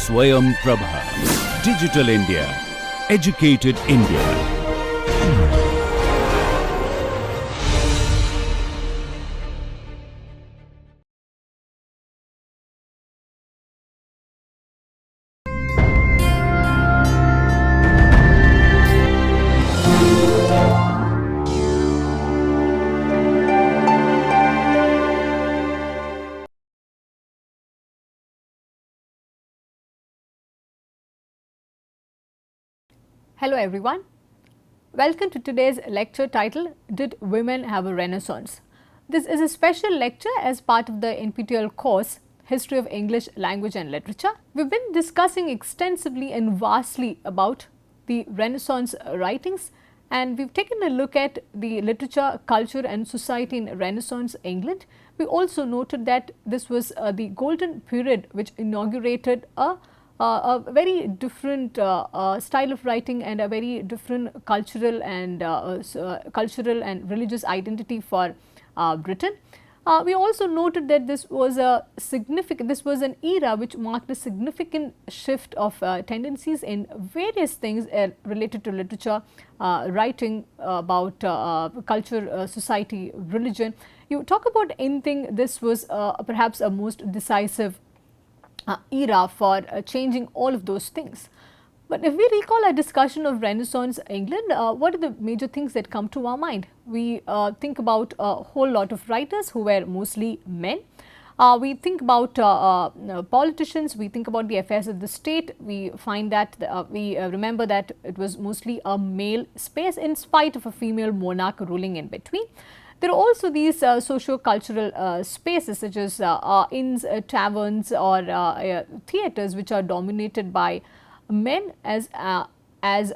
Swayam Prabha. Digital India. Educated India. Hello everyone, welcome to today's lecture titled Did Women Have a Renaissance? This is a special lecture as part of the NPTEL course History of English Language and Literature. We've been discussing extensively and vastly about the Renaissance writings, and we've taken a look at the literature, culture and society in Renaissance England. We also noted that this was the golden period which inaugurated a very different style of writing and a very different cultural and religious identity for Britain. We also noted that this was an era which marked a significant shift of tendencies in various things related to literature, writing about culture, society, religion. You talk about anything, this was perhaps a most decisive era for changing all of those things. But if we recall our discussion of Renaissance England, what are the major things that come to our mind? We think about a whole lot of writers who were mostly men. We think about politicians, we think about the affairs of the state. We find that we remember that it was mostly a male space in spite of a female monarch ruling in between. There are also these socio-cultural spaces such as inns, taverns or theatres which are dominated by men as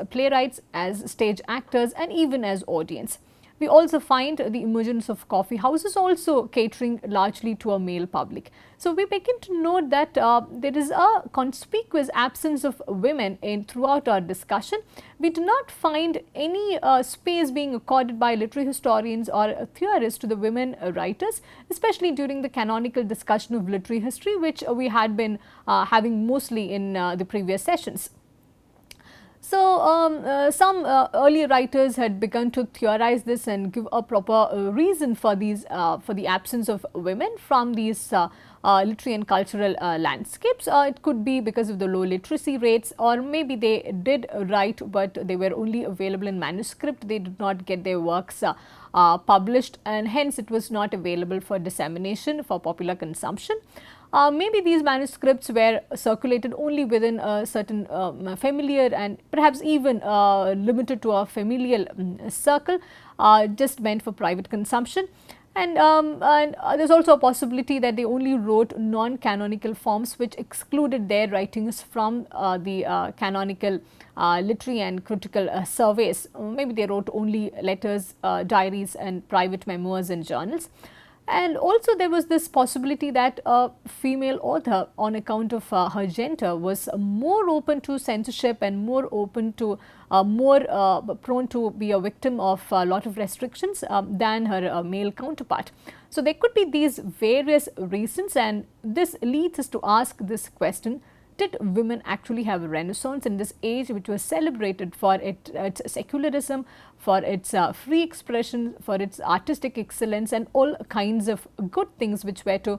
playwrights, as stage actors and even as audience. We also find the emergence of coffee houses also catering largely to a male public. So, we begin to note that there is a conspicuous absence of women throughout our discussion. We do not find any space being accorded by literary historians or theorists to the women writers, especially during the canonical discussion of literary history, which we had been having mostly in the previous sessions. So, some early writers had begun to theorize this and give a proper reason for these for the absence of women from these literary and cultural landscapes. It could be because of the low literacy rates, or maybe they did write but they were only available in manuscript, they did not get their works published, and hence it was not available for dissemination for popular consumption. Maybe these manuscripts were circulated only within a certain familiar and perhaps even limited to a familial circle, just meant for private consumption. And there is also a possibility that they only wrote non-canonical forms which excluded their writings from the canonical literary and critical surveys. Maybe they wrote only letters, diaries and private memoirs and journals. And also there was this possibility that a female author, on account of her gender, was more open to censorship and more open to more prone to be a victim of a lot of restrictions than her male counterpart. So, there could be these various reasons, and this leads us to ask this question: did women actually have a renaissance in this age which was celebrated for its secularism, for its free expression, for its artistic excellence and all kinds of good things which were to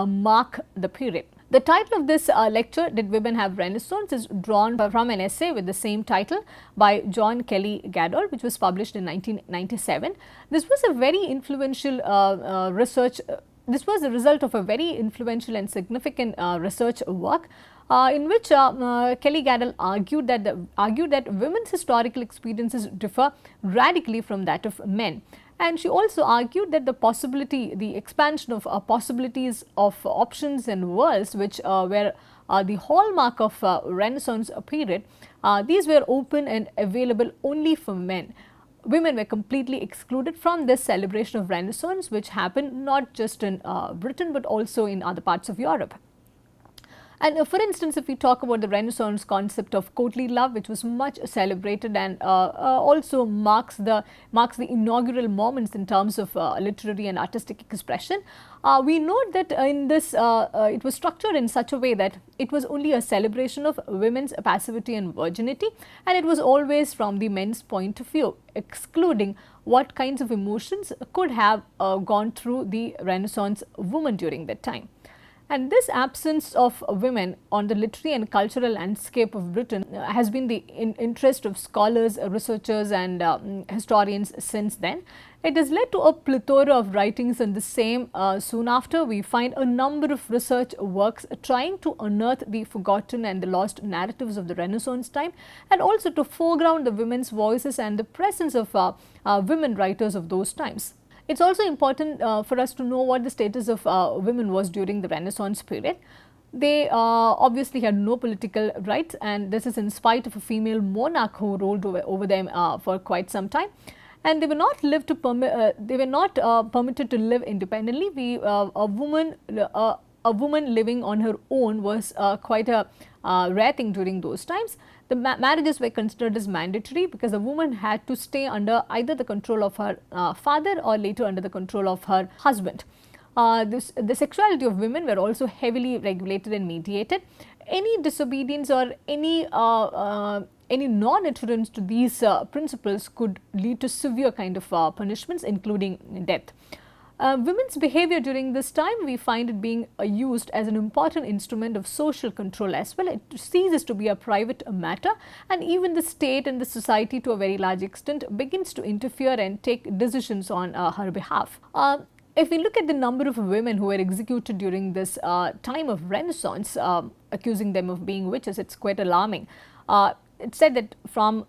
mark the period? The title of this lecture, Did Women Have Renaissance, is drawn from an essay with the same title by John Kelly Gadol, which was published in 1997. This was a very influential research. This was the result of a very influential and significant research work in which Kelly Gadol argued that women's historical experiences differ radically from that of men. And she also argued that the expansion of possibilities of options and worlds which were the hallmark of Renaissance period, these were open and available only for men. Women were completely excluded from this celebration of Renaissance, which happened not just in Britain but also in other parts of Europe. And for instance, if we talk about the Renaissance concept of courtly love, which was much celebrated and also marks the inaugural moments in terms of literary and artistic expression, we note that in this it was structured in such a way that it was only a celebration of women's passivity and virginity, and it was always from the men's point of view, excluding what kinds of emotions could have gone through the Renaissance woman during that time. And this absence of women on the literary and cultural landscape of Britain has been the interest of scholars, researchers and historians since then. It has led to a plethora of writings on the same. Soon after, we find a number of research works trying to unearth the forgotten and the lost narratives of the Renaissance time, and also to foreground the women's voices and the presence of women writers of those times. It's also important for us to know what the status of women was during the Renaissance period. They obviously had no political rights, and this is in spite of a female monarch who ruled over them for quite some time. And they were not permitted to live independently. A woman living on her own was quite a rare thing during those times. The marriages were considered as mandatory because a woman had to stay under either the control of her father or later under the control of her husband. The sexuality of women were also heavily regulated and mediated. Any disobedience or any non-adherence to these principles could lead to severe kind of punishments, including death. Women's behavior during this time, we find it being used as an important instrument of social control as well. It ceases to be a private matter, and even the state and the society to a very large extent begins to interfere and take decisions on her behalf. If we look at the number of women who were executed during this time of Renaissance, accusing them of being witches, it's quite alarming. It's said that from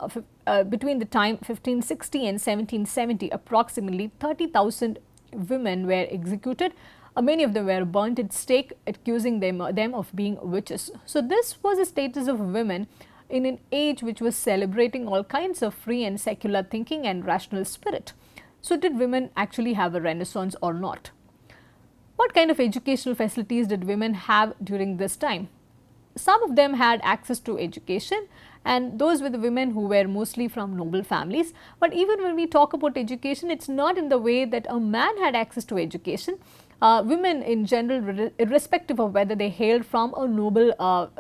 between the time 1560 and 1770, approximately 30,000 women were executed. Many of them were burnt at stake, accusing them of being witches. So this was the status of women in an age which was celebrating all kinds of free and secular thinking and rational spirit. So did women actually have a Renaissance or not? What kind of educational facilities did women have during this time? Some of them had access to education, and those were the women who were mostly from noble families. But even when we talk about education, it's not in the way that a man had access to education. Women in general, irrespective of whether they hailed from a noble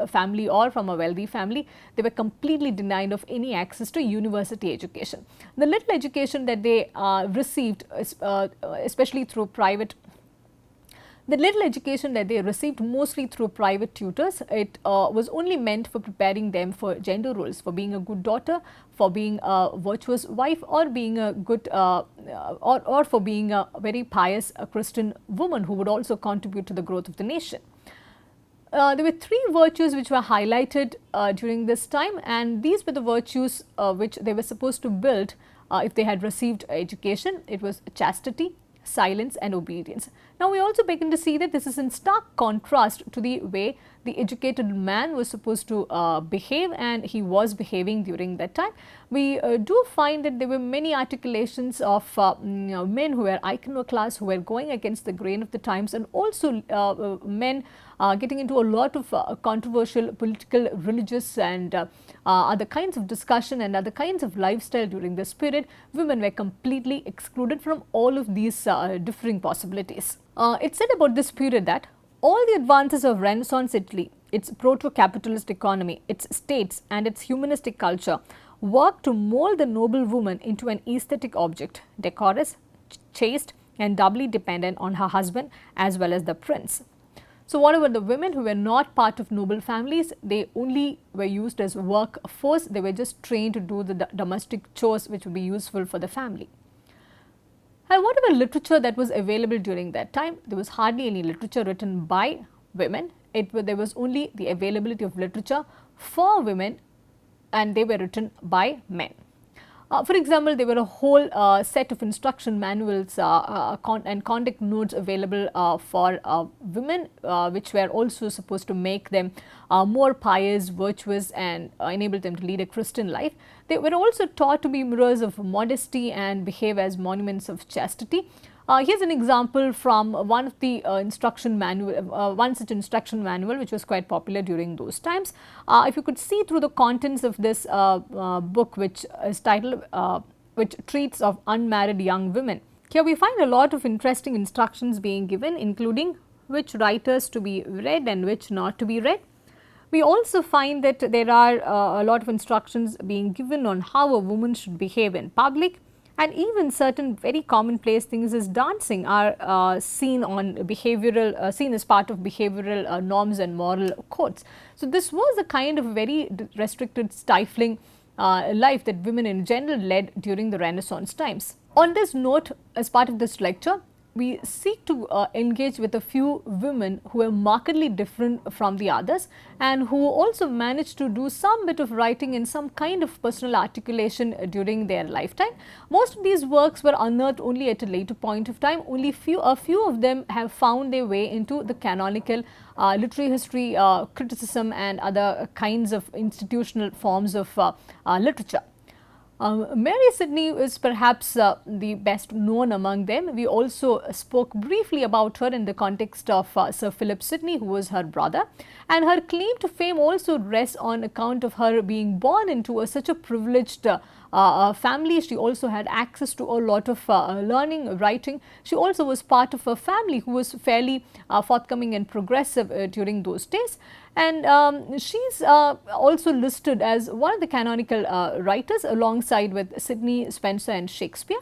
family or from a wealthy family, they were completely denied of any access to university education. The little education that they received, especially through private mostly through private tutors, it was only meant for preparing them for gender roles, for being a good daughter, for being a virtuous wife, or being a good or for being a very pious Christian woman who would also contribute to the growth of the nation. There were three virtues which were highlighted during this time, and these were the virtues which they were supposed to build if they had received education. It was chastity, silence and obedience. Now, we also begin to see that this is in stark contrast to the way the educated man was supposed to behave, and he was behaving during that time. We do find that there were many articulations of men who were iconoclasts, who were going against the grain of the times, and also men getting into a lot of controversial political, religious and other kinds of discussion and other kinds of lifestyle during this period. Women were completely excluded from all of these differing possibilities. It's said about this period that all the advances of Renaissance Italy, its proto-capitalist economy, its states and its humanistic culture worked to mold the noble woman into an aesthetic object, decorous, chaste and doubly dependent on her husband as well as the prince. So, whatever the women who were not part of noble families, they only were used as workforce. They were just trained to do the domestic chores which would be useful for the family. And whatever literature that was available during that time, there was hardly any literature written by women. There was only the availability of literature for women, and they were written by men. For example, there were a whole set of instruction manuals and conduct notes available for women, which were also supposed to make them more pious, virtuous and enable them to lead a Christian life. They were also taught to be mirrors of modesty and behave as monuments of chastity. Here's an example from one of the instruction manual, one such instruction manual which was quite popular during those times. If you could see through the contents of this book, which is titled which treats of unmarried young women. Here we find a lot of interesting instructions being given, including which writers to be read and which not to be read. We also find that there are a lot of instructions being given on how a woman should behave in public, and even certain very commonplace things as dancing are seen on behavioral, seen as part of behavioral norms and moral codes. So, this was a kind of very restricted, stifling life that women in general led during the Renaissance times. On this note, as part of this lecture, we seek to engage with a few women who are markedly different from the others and who also managed to do some bit of writing and some kind of personal articulation during their lifetime. Most of these works were unearthed only at a later point of time. Only a few of them have found their way into the canonical literary history, criticism and other kinds of institutional forms of literature. Mary Sidney is perhaps the best known among them. We also spoke briefly about her in the context of Sir Philip Sidney, who was her brother, and her claim to fame also rests on account of her being born into such a privileged family. She also had access to a lot of learning, writing. She also was part of a family who was fairly forthcoming and progressive during those days. And she's also listed as one of the canonical writers alongside with Sidney, Spenser and Shakespeare.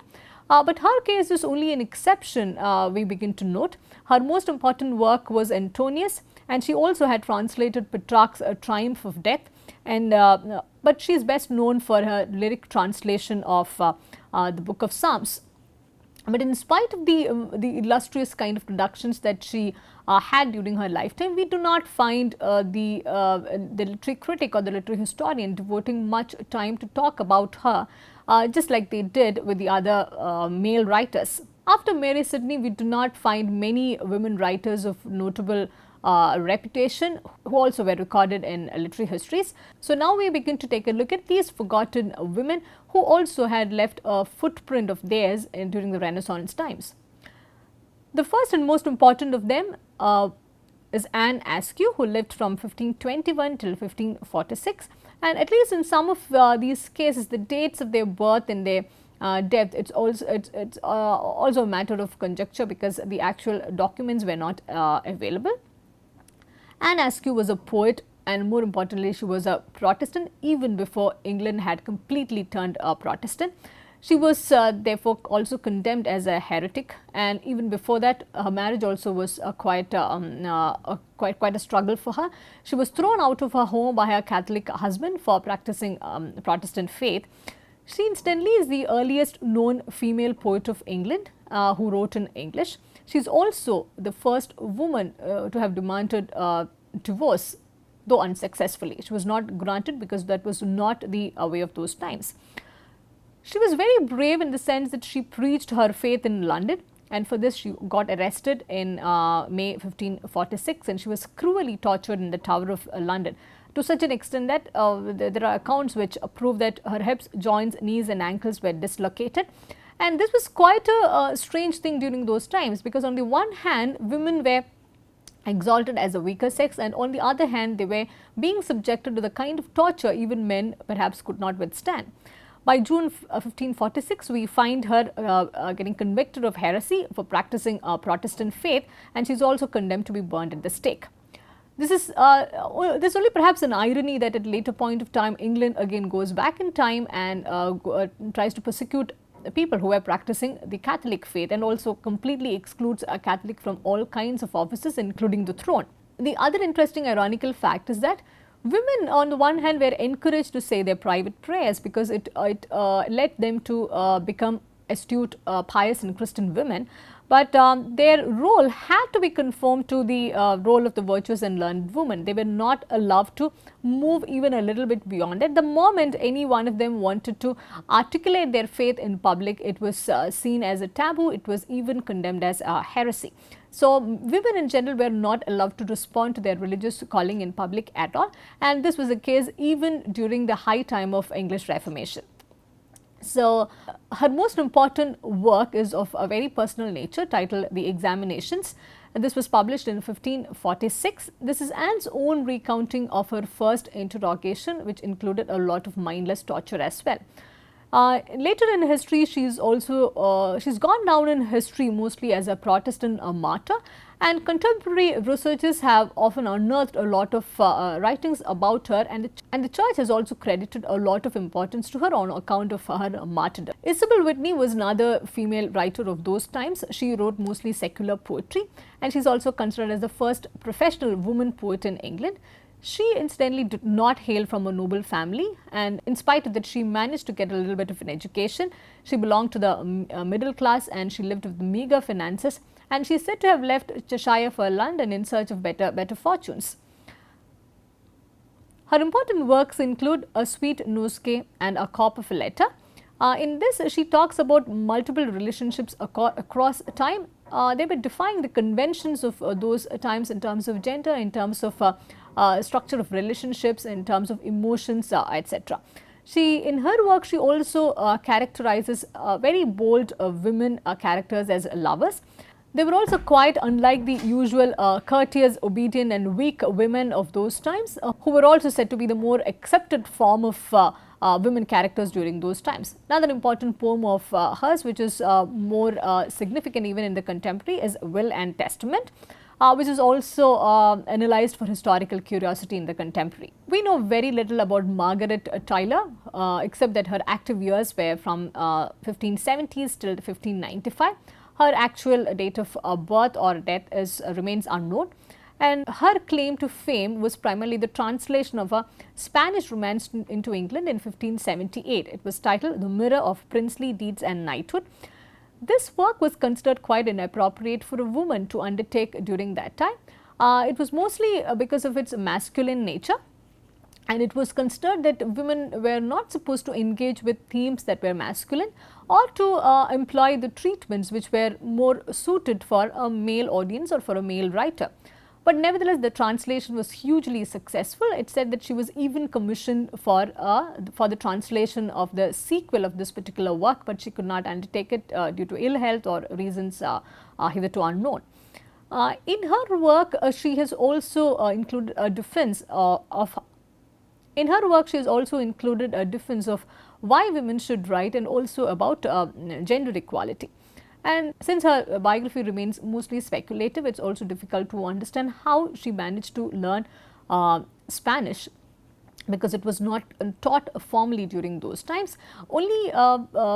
But her case is only an exception, we begin to note. Her most important work was Antonius, and she also had translated Petrarch's Triumph of Death. And but she is best known for her lyric translation of the Book of Psalms. But in spite of the illustrious kind of productions that she had during her lifetime, we do not find the literary critic or the literary historian devoting much time to talk about her, just like they did with the other male writers. After Mary Sidney, we do not find many women writers of notable reputation who also were recorded in literary histories. So, now we begin to take a look at these forgotten women who also had left a footprint of theirs during the Renaissance times. The first and most important of them is Anne Askew, who lived from 1521 till 1546, and at least in some of these cases the dates of their birth and their death, it's also a matter of conjecture because the actual documents were not available. Anne Askew was a poet, and more importantly she was a Protestant even before England had completely turned Protestant. She was therefore also condemned as a heretic, and even before that her marriage also was quite a struggle for her. She was thrown out of her home by her Catholic husband for practicing Protestant faith. She incidentally is the earliest known female poet of England who wrote in English. She is also the first woman to have demanded divorce, though unsuccessfully. She was not granted because that was not the way of those times. She was very brave in the sense that she preached her faith in London, and for this she got arrested in May 1546, and she was cruelly tortured in the Tower of London, to such an extent that there are accounts which prove that her hips, joints, knees and ankles were dislocated. And this was quite a strange thing during those times, because on the one hand women were exalted as a weaker sex, and on the other hand they were being subjected to the kind of torture even men perhaps could not withstand. By June 1546, we find her getting convicted of heresy for practicing Protestant faith, and she is also condemned to be burned at the stake. This is only perhaps an irony that at a later point of time England again goes back in time and tries to persecute people who were practicing the Catholic faith, and also completely excludes a Catholic from all kinds of offices, including the throne. The other interesting ironical fact is that women on the one hand were encouraged to say their private prayers because it led them to become astute, pious and Christian women, but their role had to be conformed to the role of the virtuous and learned woman. They were not allowed to move even a little bit beyond that. The moment any one of them wanted to articulate their faith in public, it was seen as a taboo, it was even condemned as a heresy. So, women in general were not allowed to respond to their religious calling in public at all, and this was the case even during the high time of English Reformation. So, her most important work is of a very personal nature titled The Examinations. And this was published in 1546. This is Anne's own recounting of her first interrogation, which included a lot of mindless torture as well. Later in history, she's gone down in history mostly as a Protestant martyr, and contemporary researchers have often unearthed a lot of writings about her, and the church has also credited a lot of importance to her on account of her martyrdom. Isabel Whitney was another female writer of those times. She wrote mostly secular poetry, and she's also considered as the first professional woman poet in England. She incidentally did not hail from a noble family, and in spite of that, she managed to get a little bit of an education. She belonged to the middle class, and she lived with meager finances, and she is said to have left Cheshire for London in search of better fortunes. Her important works include A Sweet Nosegay and A Cop of a Letter. In this, she talks about multiple relationships across time. They were defying the conventions of those times in terms of gender, in terms of structure of relationships, in terms of emotions, etc. In her work, she also characterizes very bold women characters as lovers. They were also quite unlike the usual courteous, obedient and weak women of those times, who were also said to be the more accepted form of women characters during those times. Another important poem of hers, which is more significant even in the contemporary, is Will and Testament, which is also analyzed for historical curiosity in the contemporary. We know very little about Margaret Tyler, except that her active years were from 1570s till 1595. Her actual date of birth or death remains unknown, and her claim to fame was primarily the translation of a Spanish romance into England in 1578. It was titled The Mirror of Princely Deeds and Knighthood. This work was considered quite inappropriate for a woman to undertake during that time. It was mostly because of its masculine nature, and it was considered that women were not supposed to engage with themes that were masculine or to employ the treatments which were more suited for a male audience or for a male writer. But nevertheless, the translation was hugely successful. It said that she was even commissioned for the translation of the sequel of this particular work, but she could not undertake it due to ill health or reasons hitherto unknown. In her work, she has also included a defense of why women should write, and also about gender equality. And since her biography remains mostly speculative, it is also difficult to understand how she managed to learn Spanish, because it was not taught formally during those times. Only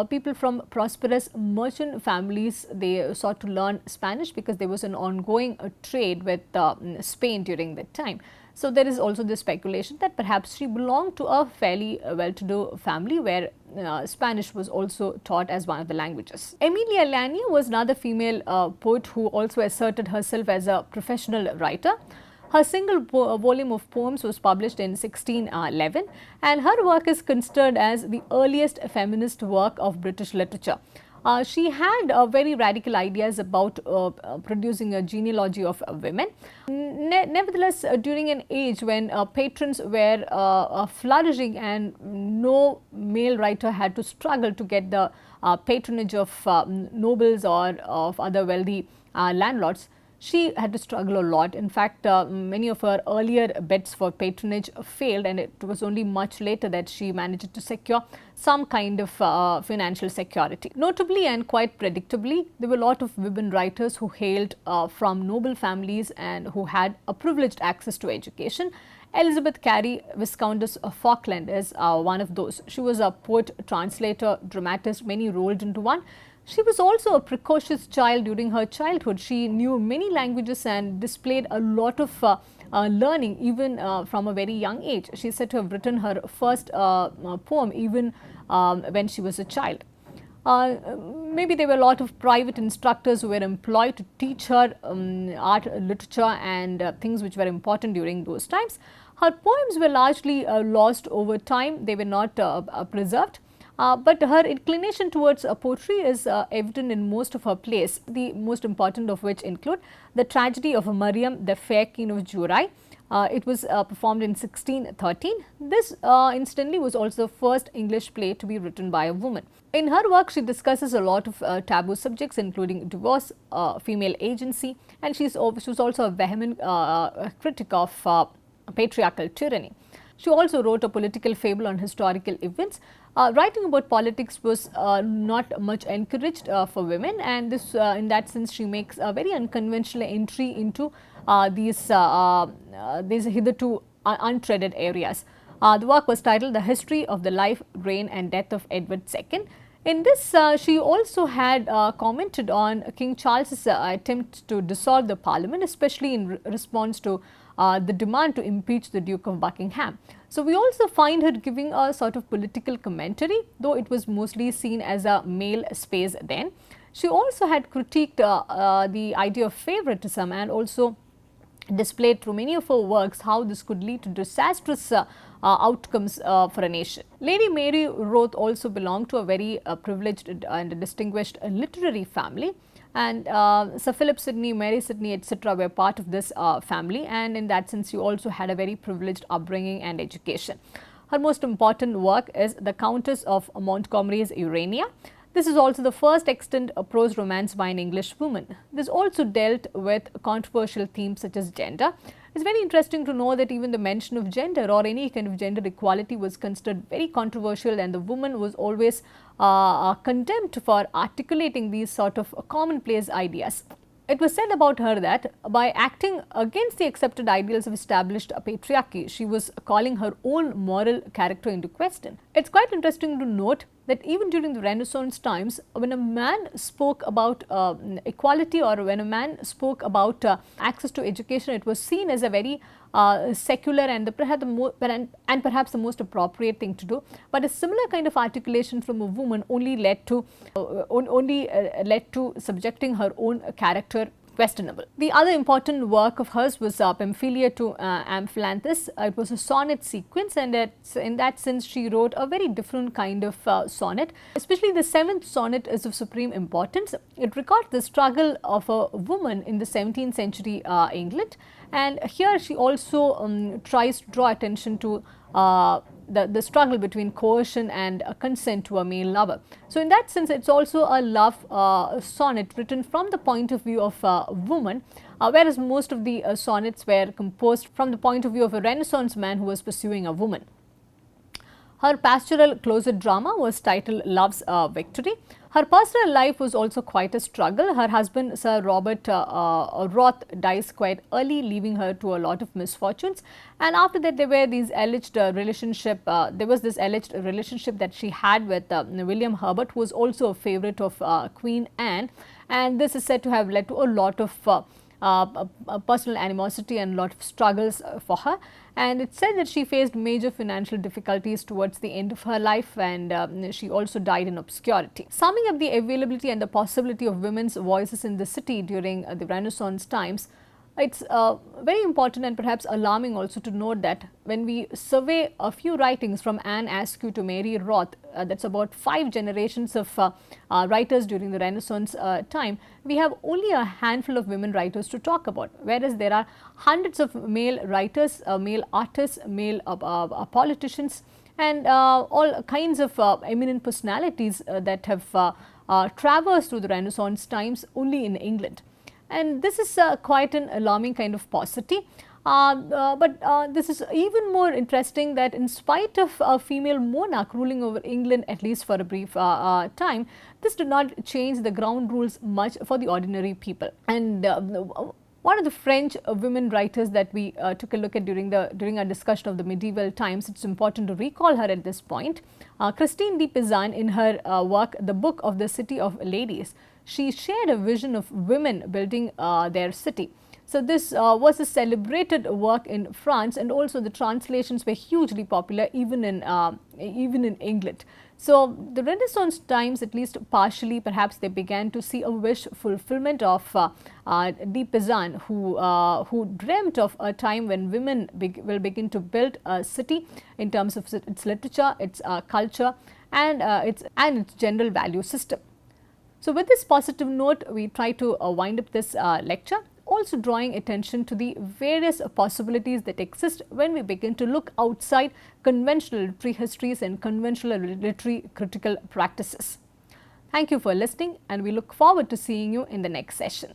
people from prosperous merchant families, they sought to learn Spanish because there was an ongoing trade with Spain during that time. So, there is also this speculation that perhaps she belonged to a fairly well-to-do family where Spanish was also taught as one of the languages. Emilia Lanier was another female poet who also asserted herself as a professional writer. Her single volume of poems was published in 1611, and her work is considered as the earliest feminist work of British literature. She had very radical ideas about producing a genealogy of women. Nevertheless, during an age when patrons were flourishing and no male writer had to struggle to get the patronage of nobles or of other wealthy landlords, she had to struggle a lot. In fact, many of her earlier bets for patronage failed, and it was only much later that she managed to secure some kind of financial security. Notably and quite predictably, there were a lot of women writers who hailed from noble families and who had a privileged access to education. Elizabeth Cary, Viscountess of Falkland, is one of those. She was a poet, translator, dramatist, many rolled into one. She was also a precocious child during her childhood. She knew many languages and displayed a lot of learning even from a very young age. She is said to have written her first poem even when she was a child. Maybe there were a lot of private instructors who were employed to teach her art, literature and things which were important during those times. Her poems were largely lost over time. They were not preserved. But her inclination towards poetry is evident in most of her plays, the most important of which include The Tragedy of Mariam, the Fair Queen of Jurai, It was performed in 1613. This incidentally was also the first English play to be written by a woman. In her work, she discusses a lot of taboo subjects, including divorce, female agency, and she was also a vehement critic of patriarchal tyranny. She also wrote a political fable on historical events. Writing about politics was not much encouraged for women, and this, in that sense, she makes a very unconventional entry into these hitherto untreaded areas. The work was titled "The History of the Life, Reign and Death of Edward II." In this, she also had commented on King Charles's attempt to dissolve the Parliament, especially in response to the demand to impeach the Duke of Buckingham. So, we also find her giving a sort of political commentary, though it was mostly seen as a male space then. She also had critiqued the idea of favoritism and also displayed through many of her works how this could lead to disastrous outcomes for a nation. Lady Mary Wroth also belonged to a very privileged and distinguished literary family, and Sir Philip Sidney, Mary Sidney, etc. were part of this family, and in that sense she also had a very privileged upbringing and education. Her most important work is The Countess of Montgomery's Urania. This is also the first extant prose romance by an English woman. This also dealt with controversial themes such as gender. It's very interesting to know that even the mention of gender or any kind of gender equality was considered very controversial, and the woman was always condemned for articulating these sort of commonplace ideas. It was said about her that by acting against the accepted ideals of established patriarchy, she was calling her own moral character into question. It's quite interesting to note that even during the Renaissance times, when a man spoke about equality or when a man spoke about access to education, it was seen as a very secular and perhaps the most appropriate thing to do. But a similar kind of articulation from a woman only led to subjecting her own character questionable. The other important work of hers was Pamphylia to Amphilanthus. It was a sonnet sequence, and in that sense she wrote a very different kind of sonnet. Especially the 7th sonnet is of supreme importance. It records the struggle of a woman in the 17th century England, and here she also tries to draw attention to the struggle between coercion and consent to a male lover. So, in that sense, it's also a love sonnet written from the point of view of a woman, whereas most of the sonnets were composed from the point of view of a Renaissance man who was pursuing a woman. Her pastoral closet drama was titled Love's Victory. Her personal life was also quite a struggle. Her husband, Sir Robert Wroth, dies quite early, leaving her to a lot of misfortunes. And after that, there were these alleged relationship. There was this alleged relationship that she had with William Herbert, who was also a favorite of Queen Anne. And this is said to have led to a lot of personal animosity and a lot of struggles for her, and it's said that she faced major financial difficulties towards the end of her life, and she also died in obscurity. Summing up the availability and the possibility of women's voices in the city during the Renaissance times, it's very important and perhaps alarming also to note that when we survey a few writings from Anne Askew to Mary Wroth, that's about 5 generations of writers during the Renaissance time, we have only a handful of women writers to talk about, whereas there are hundreds of male writers, male artists, male politicians, and all kinds of eminent personalities that have traversed through the Renaissance times only in England. And this is quite an alarming kind of paucity. But this is even more interesting that in spite of a female monarch ruling over England, at least for a brief time, this did not change the ground rules much for the ordinary people. And one of the French women writers that we took a look at during our discussion of the medieval times, it's important to recall her at this point. Christine de Pizan, in her work The Book of the City of Ladies, she shared a vision of women building their city. So, this was a celebrated work in France, and also the translations were hugely popular even in England. So, the Renaissance times, at least partially, perhaps they began to see a wish fulfillment of de Pizan, who dreamt of a time when women will begin to build a city in terms of its literature, its culture, and its general value system. So, with this positive note, we try to wind up this lecture. also drawing attention to the various possibilities that exist when we begin to look outside conventional literary histories and conventional literary critical practices. Thank you for listening, and we look forward to seeing you in the next session.